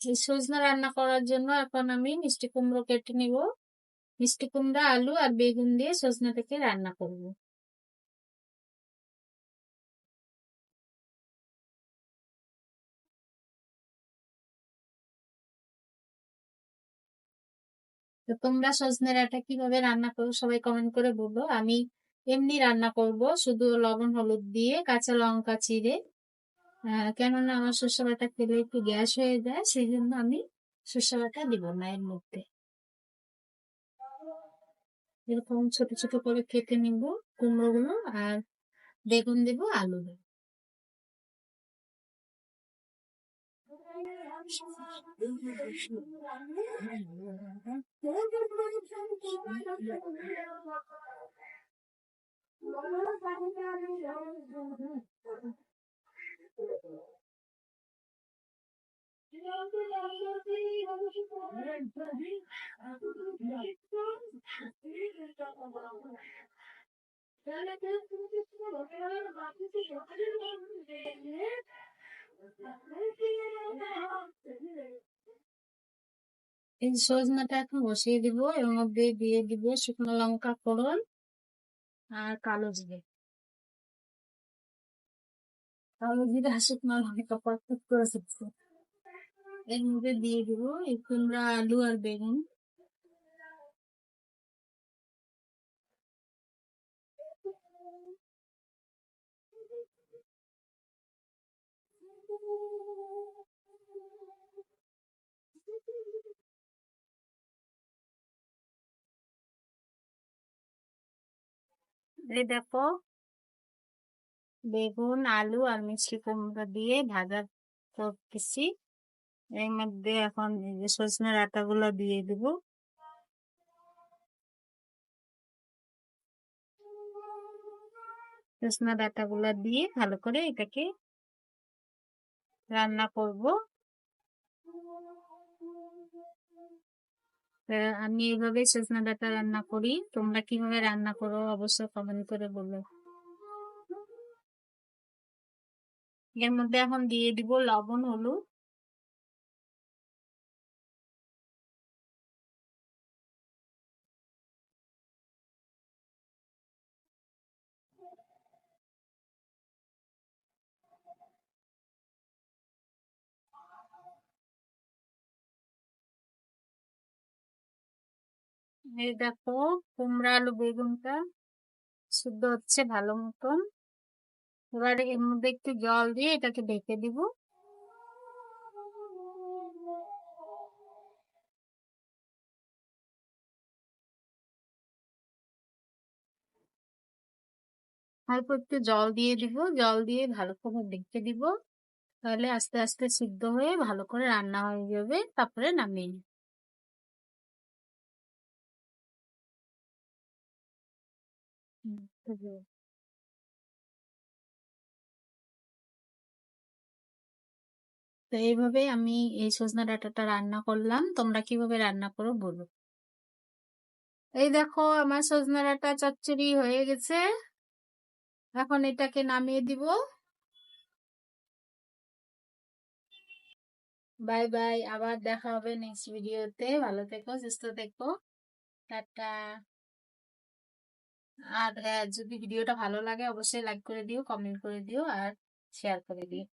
এই সজনা রান্না করার জন্য এখন আমি মিষ্টি কুমড়ো কেটে নিব। মিষ্টি কুমড়া, আলু আর বেগুন দিয়ে সজনাটাকে রান্না করব। তো তোমরা সজনে ডাঁটা কিভাবে রান্না করো সবাই কমেন্ট করে বলো। আমি এমনি রান্না করব, শুধু লবণ হলুদ দিয়ে, কাঁচা লঙ্কা চিড়ে। কেননা আমার সর্ষে বাটা খেলে একটু গ্যাস হয়ে যায়, সেই জন্য আমি সর্ষে বাটা দিব না এর মধ্যে। এরকম ছোট ছোট করে কেটে নিব কুমড়ো গুলো, আর বেগুন দেবো, আলু দেবো। এই সজনাটা এখন বসিয়ে দিব, এর মধ্যে দিয়ে দিব শুকনো লঙ্কা ফোড়ন আর কালো জিরে। কালো জিরে আর শুকনো লঙ্কা পারফেক্ট করে ফেলছি। এর মধ্যে দিয়ে দিব এই কুমড়া, আলু আর বেগুন। এই দেখো, বেগুন, আলু আর মিষ্টি কুমড়া দিয়ে ভাজা করতেছি। এর মধ্যে এখন এই যে সজনে ডাঁটা গুলো দিয়ে দিব। সজনে ডাঁটা গুলা দিয়ে ভালো করে এটাকে রান্না করব। আমি এইভাবে সজনে ডাঁটা রান্না করি, তোমরা কিভাবে রান্না করো অবশ্যই কমেন্ট করে বলো। এর মধ্যে এখন দিয়ে দিব লবণ, হলুদ। এই দেখো, কুমড়া, আলু, বেগুনটা সিদ্ধ হচ্ছে ভালো মতন। এবার এর মধ্যে একটু জল দিয়ে এটাকে ঢেকে দিব। অল্প একটু জল দিয়ে দিব, জল দিয়ে ভালো করে ঢেকে দিব। তাহলে আস্তে আস্তে সিদ্ধ হয়ে ভালো করে রান্না হয়ে যাবে, তারপরে নামিয়ে নিব। তো এইভাবে আমি এই সজনা ডাঁটাটা রান্না করলাম, তোমরা কিভাবে রান্না করো বলো। এই দেখো, আমার সজনা ডাঁটা চচ্চড়ি হয়ে গেছে। এখন এটাকে নামিয়ে দিব। বাই বাই, আবার দেখা হবে নেক্সট ভিডিওতে। ভালো থেকো, সুস্থ থেকো, টাটা। আর হ্যাঁ, যদি ভিডিওটা ভালো লাগে অবশ্যই লাইক করে দিও, কমেন্ট করে দিও আর শেয়ার করে দিও।